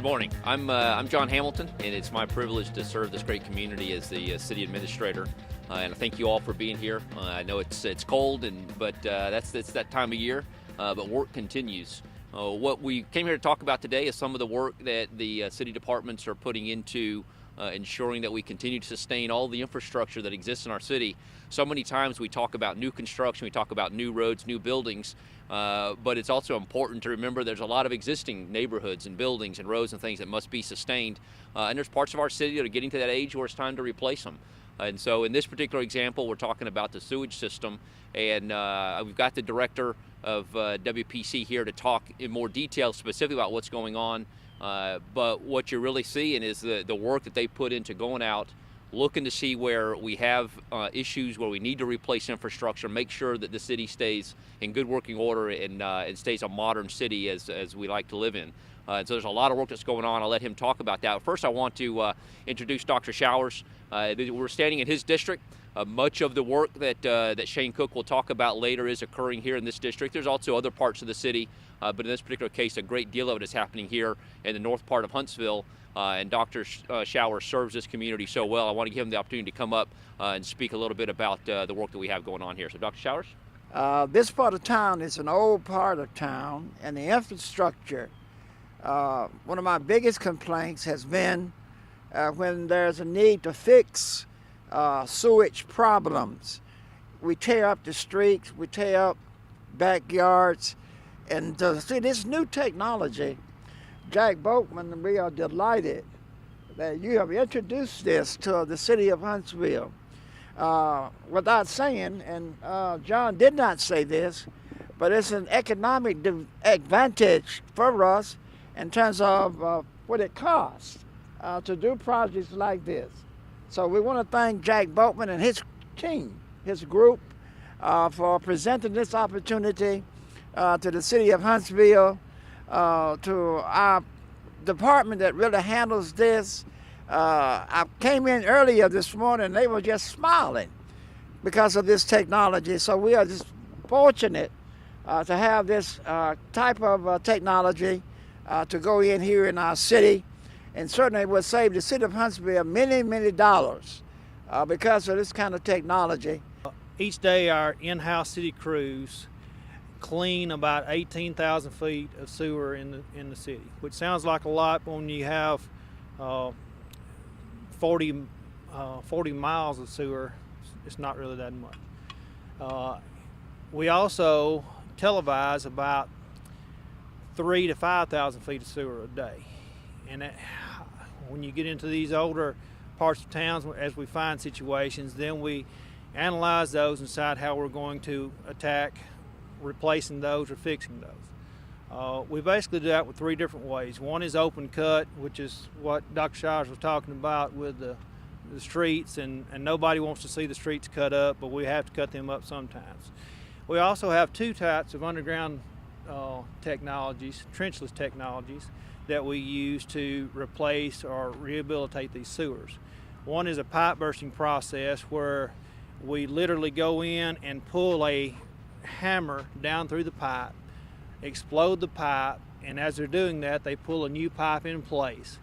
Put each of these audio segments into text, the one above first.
morning. I'm John Hamilton, and it's my privilege to serve this great community as the city administrator. And I thank you all for being here. I know it's cold, but it's that time of year. But work continues. What we came here to talk about today is some of the work that the city departments are putting into ensuring that we continue to sustain all the infrastructure that exists in our city. So many times we talk about new construction, we talk about new roads, new buildings, but it's also important to remember there's a lot of existing neighborhoods and buildings and roads and things that must be sustained. And there's parts of our city that are getting to that age where it's time to replace them. And so in this particular example, we're talking about the sewage system, and we've got the director of WPC here to talk in more detail specifically about what's going on. But what you're really seeing is the work that they put into going out, looking to see where we have issues, where we need to replace infrastructure, make sure that the city stays in good working order and stays a modern city as we like to live in. So there's a lot of work that's going on. I'll let him talk about that. First, I want to introduce Dr. Showers. We're standing in his district. Much of the work that Shane Cook will talk about later is occurring here in this district. There's also other parts of the city, but in this particular case, a great deal of it is happening here in the north part of Huntsville. And Dr. Showers serves this community so well. I want to give him the opportunity to come up and speak a little bit about the work that we have going on here. So, Dr. Showers? This part of town is an old part of town, and the infrastructure, one of my biggest complaints has been when there's a need to fix sewage problems. We tear up the streets, we tear up backyards, and see this new technology, Jack Boatman, we are delighted that you have introduced this to the city of Huntsville. Without saying, and John did not say this, but it's an economic advantage for us in terms of what it costs to do projects like this. So we want to thank Jack Boatman and his team, his group, for presenting this opportunity to the city of Huntsville, to our department that really handles this. I came in earlier this morning, they were just smiling because of this technology. So we are just fortunate to have this type of technology to go in here in our city, and certainly it will save the city of Huntsville many, many dollars because of this kind of technology. Each day our in-house city crews clean about 18,000 feet of sewer in the city, which sounds like a lot, but when you have 40 miles of sewer, it's not really that much. We also televise about 3,000 to 5,000 feet of sewer a day, and when you get into these older parts of towns, as we find situations, then we analyze those and decide how we're going to attack replacing those or fixing those. We basically do that with three different ways. One is open cut, which is what Dr. Shires was talking about with the streets, and nobody wants to see the streets cut up, but we have to cut them up sometimes. We also have two types of underground technologies, trenchless technologies, that we use to replace or rehabilitate these sewers. One is a pipe bursting process where we literally go in and pull a hammer down through the pipe, explode the pipe, and as they're doing that, they pull a new pipe in place.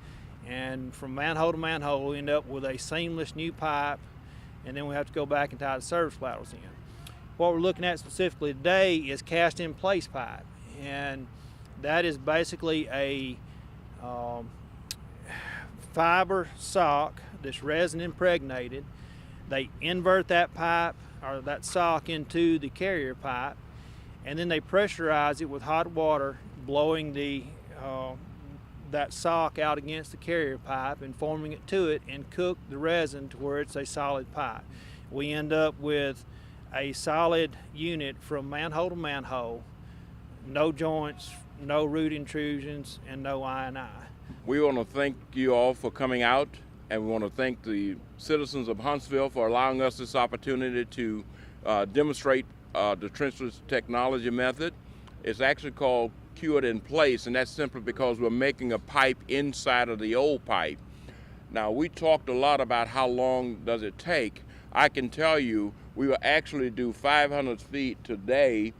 And from manhole to manhole, we end up with a seamless new pipe, and then we have to go back and tie the service laterals in. What we're looking at specifically today is cast in place pipe, and that is basically a fiber sock that's resin impregnated. They invert that pipe or that sock into the carrier pipe, and then they pressurize it with hot water, blowing that sock out against the carrier pipe and forming it to it, and cook the resin to where it's a solid pipe. We end up with a solid unit from manhole to manhole, no joints, no root intrusions, and no I&I. We want to thank you all for coming out, and we want to thank the citizens of Huntsville for allowing us this opportunity to demonstrate the trenchless technology method. It's actually called cured in place, and that's simply because we're making a pipe inside of the old pipe. Now, we talked a lot about how long does it take. I can tell you we will actually do 500 feet today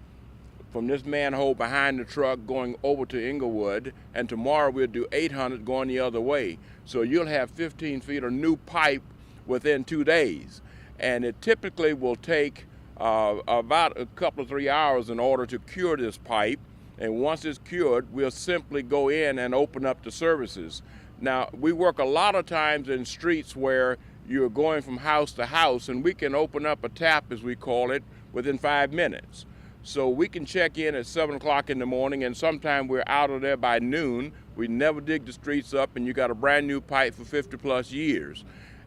from this manhole behind the truck going over to Inglewood, and tomorrow we'll do 800 going the other way. So you'll have 15 feet of new pipe within 2 days. And it typically will take about a couple of 3 hours in order to cure this pipe. And once it's cured, we'll simply go in and open up the services. Now, we work a lot of times in streets where you're going from house to house, and we can open up a tap, as we call it, within 5 minutes. So we can check in at 7 o'clock in the morning, and sometime we're out of there by noon. We never dig the streets up, and you got a brand new pipe for 50 plus years.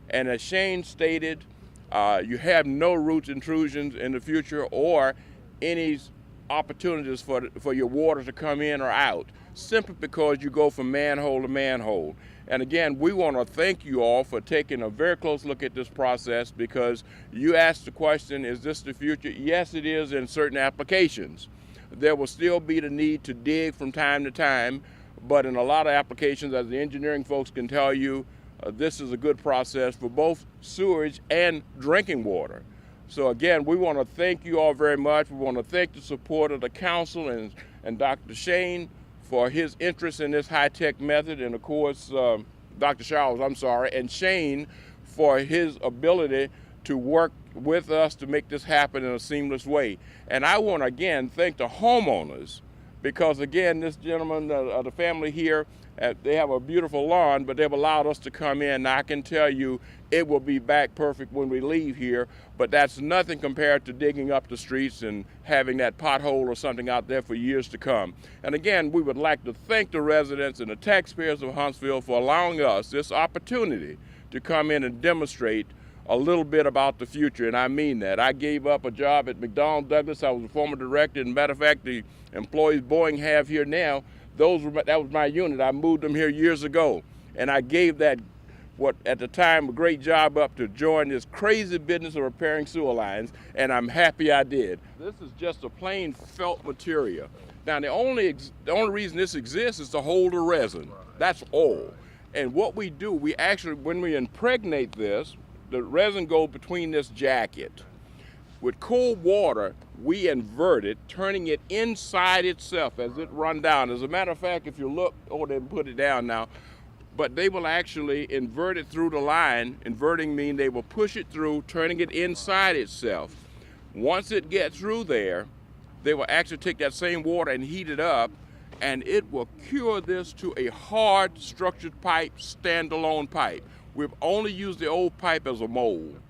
And as Shane stated, you have no root intrusions in the future or any opportunities for your water to come in or out, simply because you go from manhole to manhole. And again, we want to thank you all for taking a very close look at this process, because you asked the question, is this the future? Yes, it is in certain applications. There will still be the need to dig from time to time, but in a lot of applications, as the engineering folks can tell you, this is a good process for both sewage and drinking water. So again, we want to thank you all very much. We want to thank the support of the council and Dr. Shane for his interest in this high-tech method, and of course, Dr. Charles, and Shane for his ability to work with us to make this happen in a seamless way. And I want to again thank the homeowners, because again, this gentleman, the family here, they have a beautiful lawn, but they've allowed us to come in. Now I can tell you it will be back perfect when we leave here, but that's nothing compared to digging up the streets and having that pothole or something out there for years to come. And again, we would like to thank the residents and the taxpayers of Huntsville for allowing us this opportunity to come in and demonstrate a little bit about the future, and I mean that. I gave up a job at McDonnell Douglas. I was a former director, and matter of fact, the employees Boeing have here now, that was my unit. I moved them here years ago, and I gave that, what at the time, a great job up to join this crazy business of repairing sewer lines, and I'm happy I did. This is just a plain felt material. Now, the only reason this exists is to hold the resin. That's all. And what we do, we actually, when we impregnate this, the resin goes between this jacket. With cold water, we invert it, turning it inside itself as it runs down. As a matter of fact, if you look, they put it down now, but they will actually invert it through the line. Inverting means they will push it through, turning it inside itself. Once it gets through there, they will actually take that same water and heat it up, and it will cure this to a hard structured pipe, standalone pipe. We've only used the old pipe as a mold.